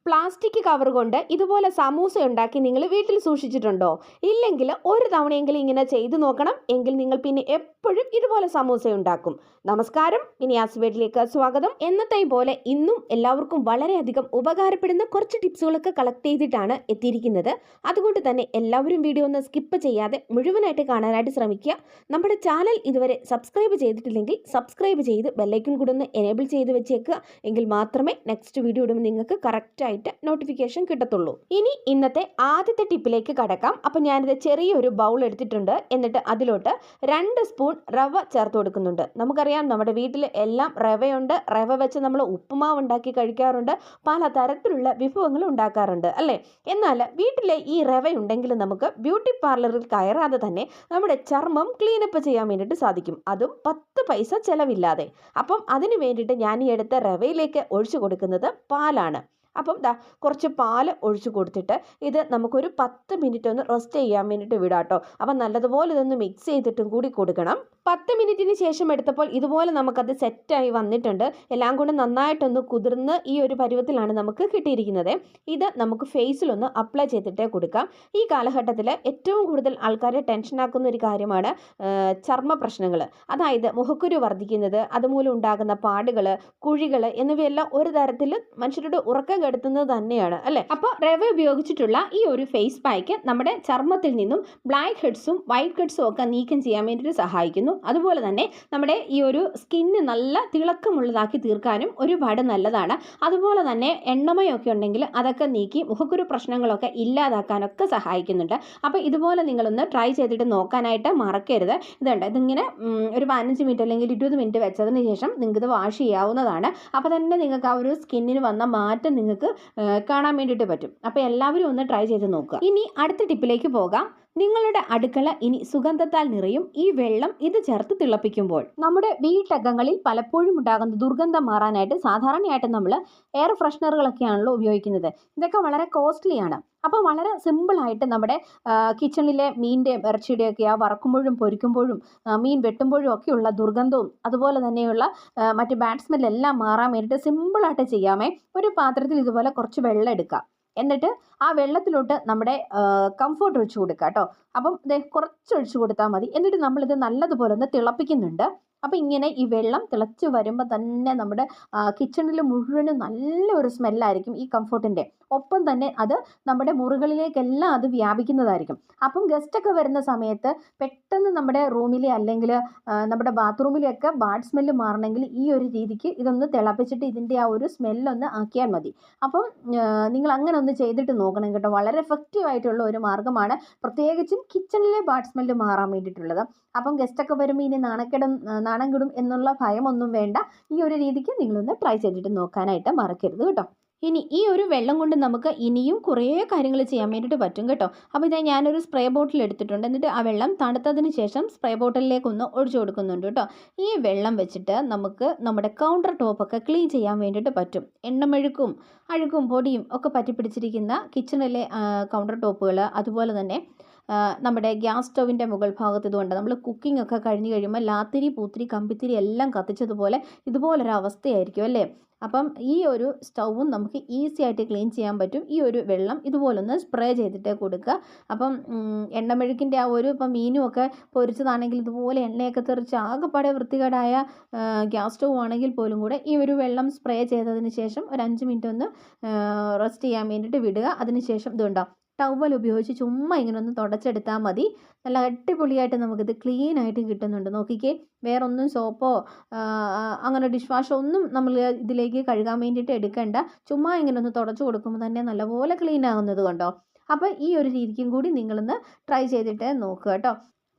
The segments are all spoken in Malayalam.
പ്ലാസ്റ്റിക് കവർ കൊണ്ട് ഇതുപോലെ സമൂസ ഉണ്ടാക്കി നിങ്ങൾ വീട്ടിൽ സൂക്ഷിച്ചിട്ടുണ്ടോ? ഇല്ലെങ്കിൽ ഒരു തവണയെങ്കിലും ഇങ്ങനെ ചെയ്തു നോക്കണം. എങ്കിൽ നിങ്ങൾ പിന്നെ എപ്പോഴും ഇതുപോലെ സമൂസ ഉണ്ടാക്കും. നമസ്കാരം, മിനിയാസ് വീട്ടിലേക്ക് സ്വാഗതം. എന്നത്തെയും പോലെ ഇന്നും എല്ലാവർക്കും വളരെയധികം ഉപകാരപ്പെടുന്ന കുറച്ച് ടിപ്സുകളൊക്കെ കളക്ട് ചെയ്തിട്ടാണ് എത്തിയിരിക്കുന്നത്. അതുകൊണ്ട് തന്നെ എല്ലാവരും വീഡിയോ ഒന്ന് സ്കിപ്പ് ചെയ്യാതെ മുഴുവനായിട്ട് കാണാനായിട്ട് ശ്രമിക്കുക. നമ്മുടെ ചാനൽ ഇതുവരെ സബ്സ്ക്രൈബ് ചെയ്തിട്ടില്ലെങ്കിൽ സബ്സ്ക്രൈബ് ചെയ്ത് ബെല്ലൈക്കൺ കൂടെ ഒന്ന് എനേബിൾ ചെയ്ത് വെച്ചേക്കുക. എങ്കിൽ മാത്രമേ നെക്സ്റ്റ് വീഡിയോ ഇടുമ്പോൾ നിങ്ങൾക്ക് കറക്റ്റായിട്ട് നോട്ടിഫിക്കേഷൻ കിട്ടത്തുള്ളൂ. ഇനി ഇന്നത്തെ ആദ്യത്തെ ടിപ്പിലേക്ക് കടക്കാം. അപ്പം ഞാനിത് ചെറിയൊരു ബൗൾ എടുത്തിട്ടുണ്ട്. എന്നിട്ട് അതിലോട്ട് 2 സ്പൂൺ റവ ചേർത്ത് കൊടുക്കുന്നുണ്ട്. നമുക്കറിയാം നമ്മുടെ വീട്ടിൽ എല്ലാം റവയുണ്ട്. റവ വെച്ച് നമ്മൾ ഉപ്പുമാവ് ഉണ്ടാക്കി കഴിക്കാറുണ്ട്, പല തരത്തിലുള്ള വിഭവങ്ങൾ ഉണ്ടാക്കാറുണ്ട് അല്ലേ. എന്നാൽ വീട്ടിലെ ഈ റവ ഉണ്ടെങ്കിൽ നമുക്ക് ബ്യൂട്ടി പാർലറിൽ കയറാതെ തന്നെ നമ്മുടെ ചർമ്മം ക്ലീനപ്പ് ചെയ്യാൻ വേണ്ടിയിട്ട് സാധിക്കും, അതും 10 പൈസ ചിലവില്ലാതെ. അപ്പം അതിന് വേണ്ടിയിട്ട് ഞാൻ ഈ എടുത്ത റവയിലേക്ക് ഒഴിച്ചു കൊടുക്കുന്നത് പാലാണ്. അപ്പം കുറച്ച് പാൽ ഒഴിച്ചു കൊടുത്തിട്ട് ഇത് നമുക്കൊരു 10 മിനിറ്റ് ഒന്ന് റെസ്റ്റ് ചെയ്യാൻ വേണ്ടിയിട്ട് വിടാം കേട്ടോ. അപ്പം നല്ലതുപോലെ ഇതൊന്ന് മിക്സ് ചെയ്തിട്ടും കൂടി കൊടുക്കണം. 10 മിനിറ്റിന് ശേഷം എടുത്തപ്പോൾ ഇതുപോലെ നമുക്കത് സെറ്റായി വന്നിട്ടുണ്ട്. എല്ലാം കൊണ്ട് നന്നായിട്ടൊന്ന് കുതിർന്ന് ഈ ഒരു പരുവത്തിലാണ് നമുക്ക് കിട്ടിയിരിക്കുന്നത്. ഇത് നമുക്ക് ഫേസിലൊന്ന് അപ്ലൈ ചെയ്തിട്ടേ കൊടുക്കാം. ഈ കാലഘട്ടത്തിൽ ഏറ്റവും കൂടുതൽ ആൾക്കാരെ ടെൻഷനാക്കുന്ന ഒരു കാര്യമാണ് ചർമ്മ പ്രശ്നങ്ങൾ. അതായത് മുഖക്കുരു വർദ്ധിക്കുന്നത്, അതുമൂലം ഉണ്ടാകുന്ന പാടുകൾ, കുഴികൾ എന്നിവയെല്ലാം ഒരു തരത്തിൽ മനുഷ്യരുടെ ഉറക്കം കെടുത്തുന്നത് തന്നെയാണ് അല്ലേ. അപ്പോൾ റവ ഉപയോഗിച്ചിട്ടുള്ള ഈ ഒരു ഫേസ് പാക്ക് നമ്മുടെ ചർമ്മത്തിൽ നിന്നും ബ്ലാക്ക് ഹെഡ്സും വൈറ്റ് ഹെഡ്സും ഒക്കെ നീക്കം ചെയ്യാൻ വേണ്ടിയിട്ട് സഹായിക്കുന്നു. അതുപോലെ തന്നെ നമ്മുടെ ഈ ഒരു സ്കിന്ന് നല്ല തിളക്കമുള്ളതാക്കി തീർക്കാനും ഒരുപാട് നല്ലതാണ്. അതുപോലെ തന്നെ എണ്ണമയൊക്കെ ഉണ്ടെങ്കിൽ അതൊക്കെ നീക്കി മുഖക്കുരു പ്രശ്നങ്ങളൊക്കെ ഇല്ലാതാക്കാനൊക്കെ സഹായിക്കുന്നുണ്ട്. അപ്പോൾ ഇതുപോലെ നിങ്ങളൊന്ന് ട്രൈ ചെയ്തിട്ട് നോക്കാനായിട്ട് മറക്കരുത്. ഇതിങ്ങനെ ഒരു 15 മിനിറ്റ് അല്ലെങ്കിൽ 20 മിനിറ്റ് വെച്ചതിന് ശേഷം നിങ്ങൾക്ക് ഇത് വാഷ് ചെയ്യാവുന്നതാണ്. അപ്പോൾ തന്നെ നിങ്ങൾക്ക് ആ ഒരു സ്കിന്നിന് വന്ന മാറ്റം നിങ്ങൾക്ക് കാണാൻ വേണ്ടിയിട്ട് പറ്റും. അപ്പോൾ എല്ലാവരും ഒന്ന് ട്രൈ ചെയ്ത് നോക്കുക. ഇനി അടുത്ത ടിപ്പിലേക്ക് പോകാം. നിങ്ങളുടെ അടുക്കള ഇനി സുഗന്ധത്താൽ നിറയും. ഈ വെള്ളം ഇത് ചേർത്ത് തിളപ്പിക്കുമ്പോൾ നമ്മുടെ വീട്ടകങ്ങളിൽ പലപ്പോഴും ഉണ്ടാകുന്ന ദുർഗന്ധം മാറാനായിട്ട് സാധാരണയായിട്ട് നമ്മൾ എയർ ഫ്രഷ്നറുകളൊക്കെയാണല്ലോ ഉപയോഗിക്കുന്നത്. ഇതൊക്കെ വളരെ കോസ്റ്റ്ലിയാണ്. അപ്പോൾ വളരെ സിമ്പിളായിട്ട് നമ്മുടെ കിച്ചണിലെ മീനിൻ്റെയും ഇറച്ചിയുടെയൊക്കെ വറക്കുമ്പോഴും പൊരിക്കുമ്പോഴും മീൻ വെട്ടുമ്പോഴും ഒക്കെയുള്ള ദുർഗന്ധവും അതുപോലെ തന്നെയുള്ള മറ്റ് ബാഡ് സ്മെല്ലെല്ലാം മാറാൻ വേണ്ടിയിട്ട് സിമ്പിളായിട്ട് ചെയ്യാമേ. ഒരു പാത്രത്തിൽ ഇതുപോലെ കുറച്ച് വെള്ളം എടുക്കുക. എന്നിട്ട് ആ വെള്ളത്തിലോട്ട് നമ്മുടെ കംഫോർട്ട് ഒഴിച്ചു കൊടുക്കുക കേട്ടോ. അപ്പം കുറച്ച് ഒഴിച്ചു കൊടുത്താൽ മതി. എന്നിട്ട് നമ്മളിത് നല്ലതുപോലെ ഒന്ന് തിളപ്പിക്കുന്നുണ്ട്. അപ്പോൾ ഇങ്ങനെ ഈ വെള്ളം തിളച്ച് വരുമ്പോൾ തന്നെ നമ്മുടെ കിച്ചണിൽ മുഴുവനും നല്ലൊരു സ്മെല്ലായിരിക്കും ഈ കംഫോർട്ടിൻ്റെ. ഒപ്പം തന്നെ അത് നമ്മുടെ മുറികളിലേക്കെല്ലാം അത് വ്യാപിക്കുന്നതായിരിക്കും. അപ്പം ഗസ്റ്റൊക്കെ വരുന്ന സമയത്ത് പെട്ടെന്ന് നമ്മുടെ റൂമിലെ അല്ലെങ്കിൽ നമ്മുടെ ബാത്റൂമിലെയൊക്കെ ബാഡ് സ്മെല്ല് മാറണമെങ്കിൽ ഈ ഒരു രീതിക്ക് ഇതൊന്ന് തിളപ്പിച്ചിട്ട് ഇതിൻ്റെ ആ ഒരു സ്മെല്ലൊന്ന് ആക്കിയാൽ മതി. അപ്പം നിങ്ങൾ അങ്ങനെ ഒന്ന് ചെയ്തിട്ട് നോക്കണം കേട്ടോ. വളരെ എഫക്റ്റീവ് ആയിട്ടുള്ള ഒരു മാർഗ്ഗമാണ്, പ്രത്യേകിച്ചും കിച്ചണിലെ ബാഡ് സ്മെല്ല് മാറാൻ വേണ്ടിയിട്ടുള്ളത്. അപ്പം ഗസ്റ്റൊക്കെ വരുമ്പോൾ ഇനി നാണം കിടും എന്നുള്ള ഭയമൊന്നും വേണ്ട. ഈ ഒരു രീതിക്ക് നിങ്ങളൊന്ന് ട്രൈ ചെയ്തിട്ട് നോക്കാനായിട്ട് മറക്കരുത് കേട്ടോ. ഇനി ഈ ഒരു വെള്ളം കൊണ്ട് നമുക്ക് ഇനിയും കുറേ കാര്യങ്ങൾ ചെയ്യാൻ വേണ്ടിയിട്ട് പറ്റും കേട്ടോ. അപ്പോൾ ഇതാ ഞാനൊരു സ്പ്രേ ബോട്ടിൽ എടുത്തിട്ടുണ്ട്. എന്നിട്ട് ആ വെള്ളം തണുത്തതിന് ശേഷം സ്പ്രേ ബോട്ടിലേക്കൊന്ന് ഒഴിച്ചു കൊടുക്കുന്നുണ്ട് കേട്ടോ. ഈ വെള്ളം വെച്ചിട്ട് നമുക്ക് നമ്മുടെ കൗണ്ടർ ടോപ്പൊക്കെ ക്ലീൻ ചെയ്യാൻ വേണ്ടിയിട്ട് പറ്റും. എണ്ണമെഴുക്കും അഴുക്കും പൊടിയും ഒക്കെ പറ്റിപ്പിടിച്ചിരിക്കുന്ന കിച്ചണിലെ കൗണ്ടർ ടോപ്പുകൾ, അതുപോലെ തന്നെ നമ്മുടെ ഗ്യാസ് സ്റ്റൗവിൻ്റെ മുകൾ ഭാഗത്ത് ഇതുകൊണ്ട് നമ്മൾ കുക്കിംഗ് ഒക്കെ കഴിഞ്ഞ് കഴിയുമ്പോൾ ലാത്തിരി പൂത്തിരി കമ്പിത്തിരി എല്ലാം കത്തിച്ചതുപോലെ ഇതുപോലൊരു അവസ്ഥയായിരിക്കും അല്ലേ. അപ്പം ഈ ഒരു സ്റ്റൗവും നമുക്ക് ഈസി ആയിട്ട് ക്ലീൻ ചെയ്യാൻ പറ്റും. ഈ ഒരു വെള്ളം ഇതുപോലൊന്ന് സ്പ്രേ ചെയ്തിട്ട് കൊടുക്കുക. അപ്പം എണ്ണമെഴുക്കിൻ്റെ ആ ഒരു ഇപ്പം മീനും ഒക്കെ പൊരിച്ചതാണെങ്കിൽ ഇതുപോലെ എണ്ണയൊക്കെ തെറിച്ച് ആകെപ്പാടെ വൃത്തികേടായ ഗ്യാസ് സ്റ്റൗ ആണെങ്കിൽ പോലും കൂടെ ഈ ഒരു വെള്ളം സ്പ്രേ ചെയ്തതിന് ശേഷം ഒരു 5 മിനിറ്റ് ഒന്ന് റെസ്റ്റ് ചെയ്യാൻ വേണ്ടിയിട്ട് വിടുക. അതിന് ശേഷം ഇതുണ്ടാവും ടവൽ ഉപയോഗിച്ച് ചുമ്മാ ഇങ്ങനെ ഒന്ന് തുടച്ചെടുത്താൽ മതി. നല്ല അടിപൊളിയായിട്ട് നമുക്കിത് ക്ലീൻ ആയിട്ട് കിട്ടുന്നുണ്ട്. നോക്കിക്കേ, വേറൊന്നും സോപ്പോ അങ്ങനെ ഡിഷ് വാഷോ ഒന്നും നമ്മൾ ഇതിലേക്ക് കഴുകാൻ വേണ്ടിയിട്ട് എടുക്കേണ്ട. ചുമ്മാ ഇങ്ങനെ ഒന്ന് തുടച്ചു കൊടുക്കുമ്പോൾ തന്നെ നല്ലപോലെ ക്ലീൻ ആകുന്നത് കണ്ടോ. അപ്പോൾ ഈ ഒരു രീതിക്കും കൂടി നിങ്ങളൊന്ന് ട്രൈ ചെയ്തിട്ട് നോക്കുക കേട്ടോ.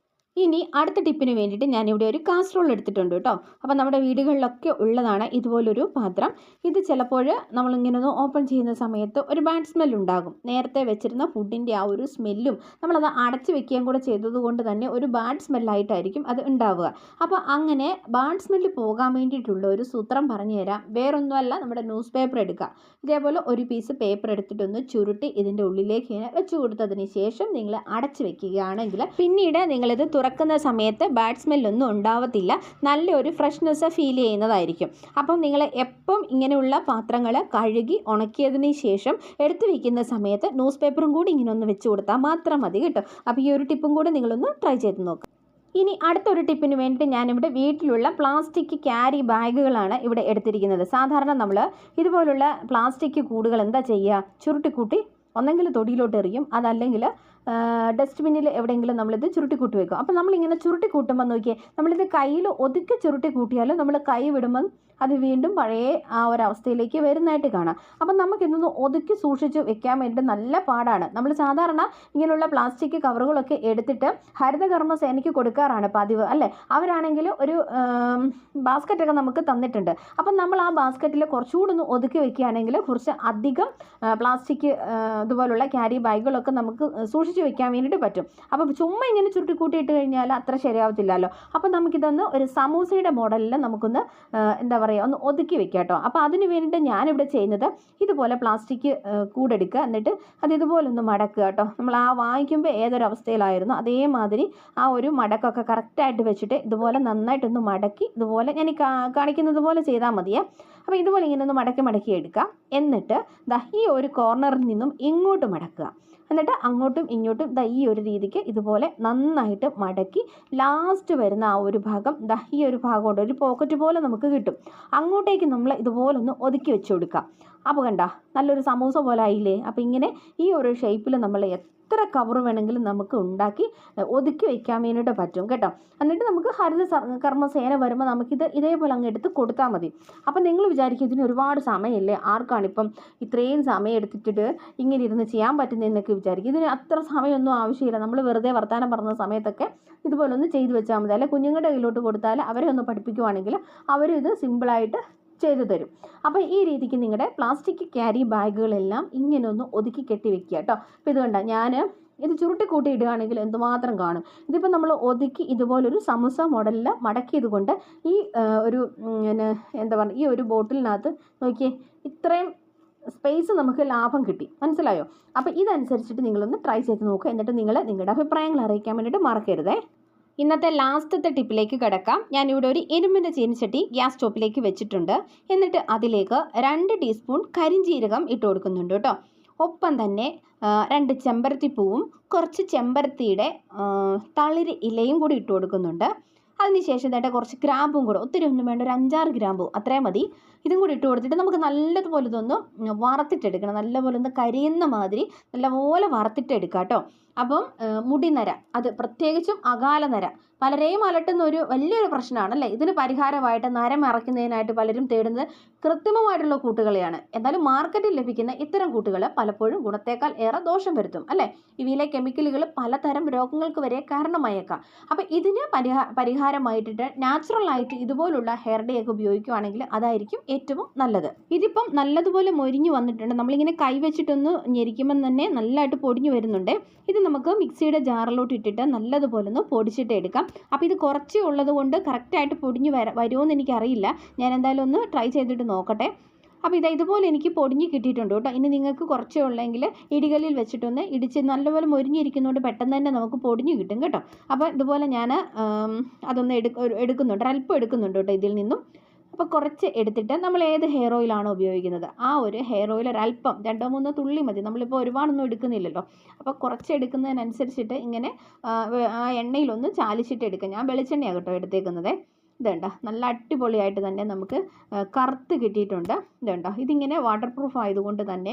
ഇനി അടുത്ത ടിപ്പിന് വേണ്ടിയിട്ട് ഞാനിവിടെ ഒരു കാസറോൾ എടുത്തിട്ടുണ്ട് കേട്ടോ. അപ്പോൾ നമ്മുടെ വീടുകളിലൊക്കെ ഉള്ളതാണ് ഇതുപോലൊരു പാത്രം. ഇത് ചിലപ്പോൾ നമ്മളിങ്ങനെ ഒന്ന് ഓപ്പൺ ചെയ്യുന്ന സമയത്ത് ഒരു ബാഡ് സ്മെല്ല് ഉണ്ടാകും. നേരത്തെ വെച്ചിരുന്ന ഫുഡിൻ്റെ ആ ഒരു സ്മെല്ലും നമ്മളത് അടച്ചു വെക്കുകയും കൂടെ ചെയ്തതുകൊണ്ട് തന്നെ ഒരു ബാഡ് സ്മെല്ലായിട്ടായിരിക്കും അത് ഉണ്ടാവുക. അപ്പോൾ അങ്ങനെ ബാഡ് സ്മെല്ല് പോകാൻ വേണ്ടിയിട്ടുള്ള ഒരു സൂത്രം പറഞ്ഞു തരാം. വേറൊന്നുമല്ല, നമ്മുടെ ന്യൂസ് പേപ്പർ എടുക്കുക. ഇതേപോലെ ഒരു പീസ് പേപ്പർ എടുത്തിട്ടൊന്ന് ചുരുട്ടി ഇതിൻ്റെ ഉള്ളിലേക്ക് ഇങ്ങനെ വെച്ച് കൊടുത്തതിന് ശേഷം നിങ്ങൾ അടച്ചു വെക്കുകയാണെങ്കിൽ പിന്നീട് നിങ്ങളിത് തുറക്കുന്ന സമയത്ത് ബാഡ് സ്മെല്ലൊന്നും ഉണ്ടാവത്തില്ല, നല്ലൊരു ഫ്രഷ്നെസ് ഫീൽ ചെയ്യുന്നതായിരിക്കും. അപ്പം നിങ്ങൾ എപ്പം ഇങ്ങനെയുള്ള പാത്രങ്ങൾ കഴുകി ഉണക്കിയതിന് ശേഷം എടുത്തു വയ്ക്കുന്ന സമയത്ത് ന്യൂസ് പേപ്പറും കൂടി ഇങ്ങനെ ഒന്ന് വെച്ച് കൊടുത്താൽ മാത്രം മതി കേട്ടോ. അപ്പോൾ ഈ ഒരു ടിപ്പും കൂടി നിങ്ങളൊന്ന് ട്രൈ ചെയ്ത് നോക്കുക. ഇനി അടുത്തൊരു ടിപ്പിന് വേണ്ടിയിട്ട് ഞാനിവിടെ വീട്ടിലുള്ള പ്ലാസ്റ്റിക് ക്യാരി ബാഗുകളാണ് ഇവിടെ എടുത്തിരിക്കുന്നത്. സാധാരണ നമ്മൾ ഇതുപോലുള്ള പ്ലാസ്റ്റിക് കൂടുകൾ എന്താ ചെയ്യുക, ചുരുട്ടിക്കൂട്ടി ഒന്നെങ്കിൽ തൊടിയിലോട്ട് എറിയും, അതല്ലെങ്കിൽ ഡസ്റ്റ്ബിന്നിൽ എവിടെയെങ്കിലും നമ്മളിത് ചുരുട്ടിക്കൂട്ടി വെക്കും. അപ്പോൾ നമ്മളിങ്ങനെ ചുരുട്ടിക്കൂട്ടുമ്പോൾ നോക്കിയേ, നമ്മളിത് കയ്യിൽ ഒതുക്കി ചുരുട്ടി കൂട്ടിയാലും നമ്മൾ കൈ വിടുമ്പം അത് വീണ്ടും പഴയ ആ ഒരവസ്ഥയിലേക്ക് വരുന്നതായിട്ട് കാണാം. അപ്പം നമുക്കിതൊന്ന് ഒതുക്കി സൂക്ഷിച്ച് വെക്കാൻ വേണ്ടി നല്ല പാടാണ്. നമ്മൾ സാധാരണ ഇങ്ങനെയുള്ള പ്ലാസ്റ്റിക് കവറുകളൊക്കെ എടുത്തിട്ട് ഹരിതകർമ്മ സേനയ്ക്ക് കൊടുക്കാറാണ് പതിവ് അല്ലേ. അവരാണെങ്കിൽ ഒരു ബാസ്ക്കറ്റൊക്കെ നമുക്ക് തന്നിട്ടുണ്ട്. അപ്പം നമ്മൾ ആ ബാസ്ക്കറ്റിൽ കുറച്ചുകൂടി ഒന്ന് ഒതുക്കി വെക്കുകയാണെങ്കിൽ കുറച്ച് അധികം പ്ലാസ്റ്റിക് ഇതുപോലുള്ള ക്യാരി ബാഗുകളൊക്കെ നമുക്ക് സൂക്ഷിച്ച് വെക്കാൻ വേണ്ടിയിട്ട് പറ്റും. അപ്പോൾ ചുമ്മാ ഇങ്ങനെ ചുരുട്ടിക്കൂട്ടിയിട്ട് കഴിഞ്ഞാൽ അത്ര ശരിയാവത്തില്ലല്ലോ. അപ്പം നമുക്കിതൊന്ന് ഒരു സമൂസയുടെ മോഡലിൽ നമുക്കൊന്ന് എന്താ പറയുക, ഒന്ന് ഒതുക്കി വെക്കാം കേട്ടോ. അപ്പോൾ അതിന് വേണ്ടിയിട്ട് ഞാനിവിടെ ചെയ്യുന്നത് ഇതുപോലെ പ്ലാസ്റ്റിക് കൂടെടുക്കുക, എന്നിട്ട് അത് ഇതുപോലെ ഒന്ന് മടക്കുക കേട്ടോ. നമ്മൾ ആ വാങ്ങിക്കുമ്പോൾ ഏതൊരവസ്ഥയിലായിരുന്നു അതേമാതിരി ആ ഒരു മടക്കൊക്കെ കറക്റ്റായിട്ട് വെച്ചിട്ട് ഇതുപോലെ നന്നായിട്ടൊന്ന് മടക്കി ഇതുപോലെ ഞാൻ കാണിക്കുന്നത് പോലെ ചെയ്താൽ മതിയേ. അപ്പോൾ ഇതുപോലെ ഇങ്ങനെ ഒന്ന് മടക്കി എടുക്കുക. എന്നിട്ട് ഈ ഒരു കോർണറിൽ നിന്നും ഇങ്ങോട്ട് മടക്കുക, എന്നിട്ട് അങ്ങോട്ടും ഇങ്ങോട്ടും ഈ ഒരു രീതിക്ക് ഇതുപോലെ നന്നായിട്ട് മടക്കി ലാസ്റ്റ് വരുന്ന ആ ഒരു ഭാഗം ഈ ഒരു ഭാഗമുണ്ട്, ഒരു പോക്കറ്റ് പോലെ നമുക്ക് കിട്ടും. അങ്ങോട്ടേക്ക് നമ്മൾ ഇതുപോലെ ഒന്ന് ഒതുക്കി വെച്ച് കൊടുക്കുക. അപ്പോൾ കണ്ട നല്ലൊരു സമൂസ പോലെ ആയില്ലേ. അപ്പോൾ ഇങ്ങനെ ഈ ഒരു ഷേപ്പിൽ നമ്മൾ എത്ര കവർ വേണമെങ്കിലും നമുക്ക് ഉണ്ടാക്കി ഒതുക്കി വയ്ക്കാൻ വേണ്ടിയിട്ട് പറ്റും കേട്ടോ. എന്നിട്ട് നമുക്ക് കർമ്മസേന വരുമ്പോൾ നമുക്കിത് ഇതേപോലെ അങ്ങ് എടുത്ത് കൊടുത്താൽ മതി. അപ്പം നിങ്ങൾ വിചാരിക്കും ഇതിന് ഒരുപാട് സമയമില്ലേ, ആർക്കാണിപ്പം ഇത്രയും സമയം എടുത്തിട്ട് ഇങ്ങനെ ഇരുന്ന് ചെയ്യാൻ പറ്റുന്നതെന്നൊക്കെ വിചാരിക്കും. ഇതിന് അത്ര സമയമൊന്നും ആവശ്യമില്ല. നമ്മൾ വെറുതെ വർത്താനം പറഞ്ഞ സമയത്തൊക്കെ ഇതുപോലെ ഒന്ന് ചെയ്തു വെച്ചാൽ മതി. അല്ലെ കുഞ്ഞുങ്ങളുടെ കയ്യിലോട്ട് കൊടുത്താൽ അവരെ ഒന്ന് പഠിപ്പിക്കുവാണെങ്കിൽ അവരും ഇത് സിമ്പിളായിട്ട് ചെയ്തു തരും. അപ്പോൾ ഈ രീതിക്ക് നിങ്ങളുടെ പ്ലാസ്റ്റിക് ക്യാരി ബാഗുകളെല്ലാം ഇങ്ങനെ ഒന്ന് ഒതുക്കി കെട്ടി വെക്കുക കേട്ടോ. അപ്പോൾ ഇത് കണ്ട ഞാൻ ഇത് ചുരുട്ടിക്കൂട്ടി ഇടുകയാണെങ്കിൽ എന്തുമാത്രം കാണും. ഇതിപ്പോൾ നമ്മൾ ഒതുക്കി ഇതുപോലൊരു സമൂസ മോഡലിൽ മടക്കിയത് കൊണ്ട് ഈ ഒരു എന്താ പറയുക, ഈ ഒരു ബോട്ടിലിനകത്ത് നോക്കിയേ ഇത്രയും സ്പേസ് നമുക്ക് ലാഭം കിട്ടി. മനസ്സിലായോ? അപ്പോൾ ഇതനുസരിച്ചിട്ട് നിങ്ങളൊന്ന് ട്രൈ ചെയ്ത് നോക്കുക. എന്നിട്ട് നിങ്ങളുടെ അഭിപ്രായങ്ങൾ അറിയിക്കാൻ വേണ്ടിയിട്ട് മറക്കരുതേ. ഇന്നത്തെ ലാസ്റ്റത്തെ ടിപ്പിലേക്ക് കിടക്കാം. ഞാനിവിടെ ഒരു ഇരുമ്പിൻ്റെ ചീനിച്ചട്ടി ഗ്യാസ് സ്റ്റോപ്പിലേക്ക് വെച്ചിട്ടുണ്ട്. എന്നിട്ട് അതിലേക്ക് 2 ടീസ്പൂൺ കരിഞ്ജീരകം ഇട്ട് കൊടുക്കുന്നുണ്ട് കേട്ടോ. ഒപ്പം തന്നെ 2 ചെമ്പരത്തിപ്പൂവും കുറച്ച് ചെമ്പരത്തിയുടെ തളിര് ഇലയും കൂടി ഇട്ട് കൊടുക്കുന്നുണ്ട്. അതിനുശേഷം തന്നെ കുറച്ച് ഗ്രാമ്പും കൂടെ, ഒത്തിരി ഒന്നും വേണ്ട, ഒരു 5-6 ഗ്രാമ്പു അത്രയും മതി. ഇതും കൂടി ഇട്ട് കൊടുത്തിട്ട് നമുക്ക് നല്ലതുപോലെ ഇതൊന്ന് വറുത്തിട്ടെടുക്കണം. നല്ലപോലെ ഒന്ന് കരിയുന്ന മാതിരി നല്ലപോലെ വറുത്തിട്ടെടുക്കാം കേട്ടോ. അപ്പം മുടിനര, അത് പ്രത്യേകിച്ചും അകാല നര പലരെയും അലട്ടുന്ന ഒരു വലിയൊരു പ്രശ്നമാണല്ലേ. ഇതിന് പരിഹാരമായിട്ട് നരം മറയ്ക്കുന്നതിനായിട്ട് പലരും തേടുന്നത് കൃത്രിമമായിട്ടുള്ള കൂട്ടുകളെയാണ്. എന്നാലും മാർക്കറ്റിൽ ലഭിക്കുന്ന ഇത്തരം കൂട്ടുകൾ പലപ്പോഴും ഗുണത്തേക്കാൾ ഏറെ ദോഷം വരുത്തും അല്ലേ. ഇവയിലെ കെമിക്കലുകൾ പലതരം രോഗങ്ങൾക്ക് വരെ കാരണമായേക്കാം. അപ്പം ഇതിന് പരിഹാരമായിട്ടിട്ട് നാച്ചുറലായിട്ട് ഇതുപോലുള്ള ഹെയർ ഡേ ഒക്കെ ഉപയോഗിക്കുകയാണെങ്കിൽ അതായിരിക്കും ഏറ്റവും നല്ലത്. ഇതിപ്പം നല്ലതുപോലെ മൊരിഞ്ഞു വന്നിട്ടുണ്ട്. നമ്മളിങ്ങനെ കൈവച്ചിട്ടൊന്ന് ഞെരിക്കുമ്പം തന്നെ നല്ലതായിട്ട് പൊടിഞ്ഞു വരുന്നുണ്ട്. ഇത് നമുക്ക് മിക്സിയുടെ ജാറിലോട്ട് ഇട്ടിട്ട് നല്ലതുപോലെ ഒന്ന് പൊടിച്ചിട്ട് എടുക്കാം. അപ്പോൾ ഇത് കുറച്ചേ ഉള്ളത് കൊണ്ട് കറക്റ്റായിട്ട് പൊടിഞ്ഞ് വരുമോയെന്ന് എനിക്കറിയില്ല. ഞാൻ എന്തായാലും ഒന്ന് ട്രൈ ചെയ്തിട്ട് നോക്കട്ടെ. അപ്പോൾ ഇതുപോലെ എനിക്ക് പൊടിഞ്ഞ് കിട്ടിയിട്ടുണ്ട് കേട്ടോ. ഇനി നിങ്ങൾക്ക് കുറച്ചേ ഉള്ളെങ്കിൽ ഇടികല്ലിൽ വെച്ചിട്ടൊന്ന് ഇടിച്ച് നല്ലപോലെ മൊരിഞ്ഞിരിക്കുന്നതുകൊണ്ട് പെട്ടെന്ന് തന്നെ നമുക്ക് പൊടിഞ്ഞ് കിട്ടും കേട്ടോ. അപ്പോൾ ഇതുപോലെ ഞാൻ അതൊന്ന് എടുക്കുന്നുണ്ട്, അല്പം എടുക്കുന്നുണ്ട് കേട്ടോ ഇതിൽ നിന്നും. അപ്പോൾ കുറച്ച് എടുത്തിട്ട് നമ്മൾ ഏത് ഹെയർ ഓയിലാണോ ഉപയോഗിക്കുന്നത് ആ ഒരു ഹെയർ ഓയിൽ ഒരല്പം 2-3 തുള്ളി മതി. നമ്മളിപ്പോൾ ഒരുപാടൊന്നും എടുക്കുന്നില്ലല്ലോ. അപ്പോൾ കുറച്ച് എടുക്കുന്നതിനനുസരിച്ചിട്ട് ഇങ്ങനെ ആ എണ്ണയിലൊന്ന് ചാലിച്ചിട്ട് എടുക്കുക. ഞാൻ വെളിച്ചെണ്ണയാണ് കേട്ടോ എടുത്തേക്കുന്നത്. ഇതുണ്ട നല്ല അടിപൊളിയായിട്ട് തന്നെ നമുക്ക് കറുത്ത് കിട്ടിയിട്ടുണ്ട്. ഇതുണ്ട ഇതിങ്ങനെ വാട്ടർ പ്രൂഫ് ആയതുകൊണ്ട് തന്നെ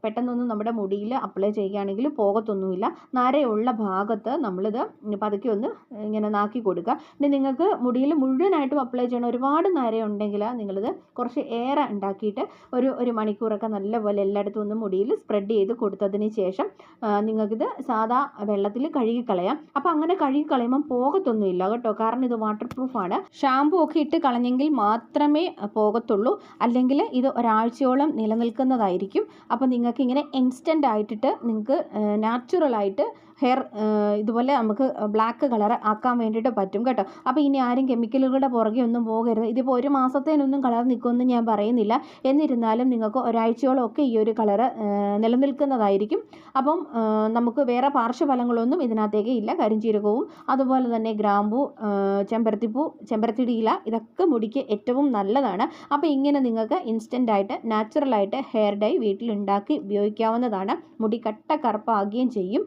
പെട്ടെന്നൊന്നും നമ്മുടെ മുടിയിൽ അപ്ലൈ ചെയ്യുകയാണെങ്കിൽ പോകത്തൊന്നുമില്ല. നരയുള്ള ഭാഗത്ത് നമ്മളിത് പതുക്കെ ഒന്ന് ഇങ്ങനെ നാക്കി കൊടുക്കുക. ഇനി നിങ്ങൾക്ക് മുടിയിൽ മുഴുവനായിട്ടും അപ്ലൈ ചെയ്യണം, ഒരുപാട് നരയുണ്ടെങ്കിൽ നിങ്ങളിത് കുറച്ച് ഏറെ ഉണ്ടാക്കിയിട്ട് ഒരു മണിക്കൂറൊക്കെ നല്ലപോലെ എല്ലായിടത്തും ഒന്ന് മുടിയിൽ സ്പ്രെഡ് ചെയ്ത് കൊടുത്തതിന് ശേഷം നിങ്ങൾക്കിത് സാധാ വെള്ളത്തിൽ കഴുകിക്കളയാം. അപ്പോൾ അങ്ങനെ കഴുകിക്കളയുമ്പം പോകത്തൊന്നുമില്ല കേട്ടോ. കാരണം ഇത് വാട്ടർ പ്രൂഫ് ആണ്. ഷാമ്പു ഒക്കെ ഇട്ട് കളഞ്ഞെങ്കിൽ മാത്രമേ പോകത്തുള്ളൂ, അല്ലെങ്കിൽ ഇത് ഒരാഴ്ചയോളം നിലനിൽക്കുന്നതായിരിക്കും. അപ്പോൾ നിങ്ങൾക്ക് ഇങ്ങനെ ഇൻസ്റ്റൻ്റ് ആയിട്ടിട്ട് നിങ്ങൾക്ക് നാച്ചുറലായിട്ട് ഹെയർ ഇതുപോലെ നമുക്ക് ബ്ലാക്ക് കളർ ആക്കാൻ വേണ്ടിയിട്ട് പറ്റും കേട്ടോ. അപ്പോൾ ഇനി ആരും കെമിക്കലുകളുടെ പുറകെ ഒന്നും പോകരുത്. ഇതിപ്പോൾ ഒരു മാസത്തേനൊന്നും കളർ നിൽക്കുമെന്ന് ഞാൻ പറയുന്നില്ല. എന്നിരുന്നാലും നിങ്ങൾക്ക് ഒരാഴ്ചയോളമൊക്കെ ഈ ഒരു കളറ് നിലനിൽക്കുന്നതായിരിക്കും. അപ്പം നമുക്ക് വേറെ പാർശ്വഫലങ്ങളൊന്നും ഇതിനകത്തേക്ക് ഇല്ല. കരിഞ്ജീരകവും അതുപോലെ തന്നെ ഗ്രാമ്പൂ, ചെമ്പരത്തിപ്പൂ, ചെമ്പരത്തിയുടെ ഇല ഇതൊക്കെ മുടിക്ക് ഏറ്റവും നല്ലതാണ്. അപ്പോൾ ഇങ്ങനെ നിങ്ങൾക്ക് ഇൻസ്റ്റൻ്റായിട്ട് നാച്ചുറലായിട്ട് ഹെയർ ഡൈ വീട്ടിലുണ്ടാക്കി ഉപയോഗിക്കാവുന്നതാണ്. മുടി കട്ട കറുപ്പാകുകയും ചെയ്യും.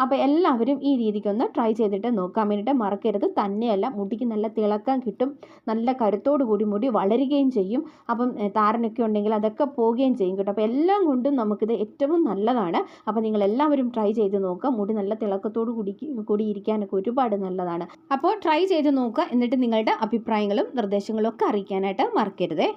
അപ്പോൾ എല്ലാവരും ഈ രീതിക്കൊന്ന് ട്രൈ ചെയ്തിട്ട് നോക്കാൻ വേണ്ടിയിട്ട് മറക്കരുത്. തന്നെയല്ല മുടിക്ക് നല്ല തിളക്കം കിട്ടും, നല്ല കരുത്തോടു കൂടി മുടി വളരുകയും ചെയ്യും. അപ്പം താരനൊക്കെ ഉണ്ടെങ്കിൽ അതൊക്കെ പോവുകയും ചെയ്യും കേട്ടോ. അപ്പോൾ എല്ലാം കൊണ്ടും നമുക്കിത് ഏറ്റവും നല്ലതാണ്. അപ്പോൾ നിങ്ങൾ എല്ലാവരും ട്രൈ ചെയ്ത് നോക്കുക. മുടി നല്ല തിളക്കത്തോടു കൂടി ഇരിക്കാനൊക്കെ ഒരുപാട് നല്ലതാണ്. അപ്പോൾ ട്രൈ ചെയ്ത് നോക്കുക. എന്നിട്ട് നിങ്ങളുടെ അഭിപ്രായങ്ങളും നിർദ്ദേശങ്ങളും ഒക്കെ അറിയിക്കാനായിട്ട് മറക്കരുതേ.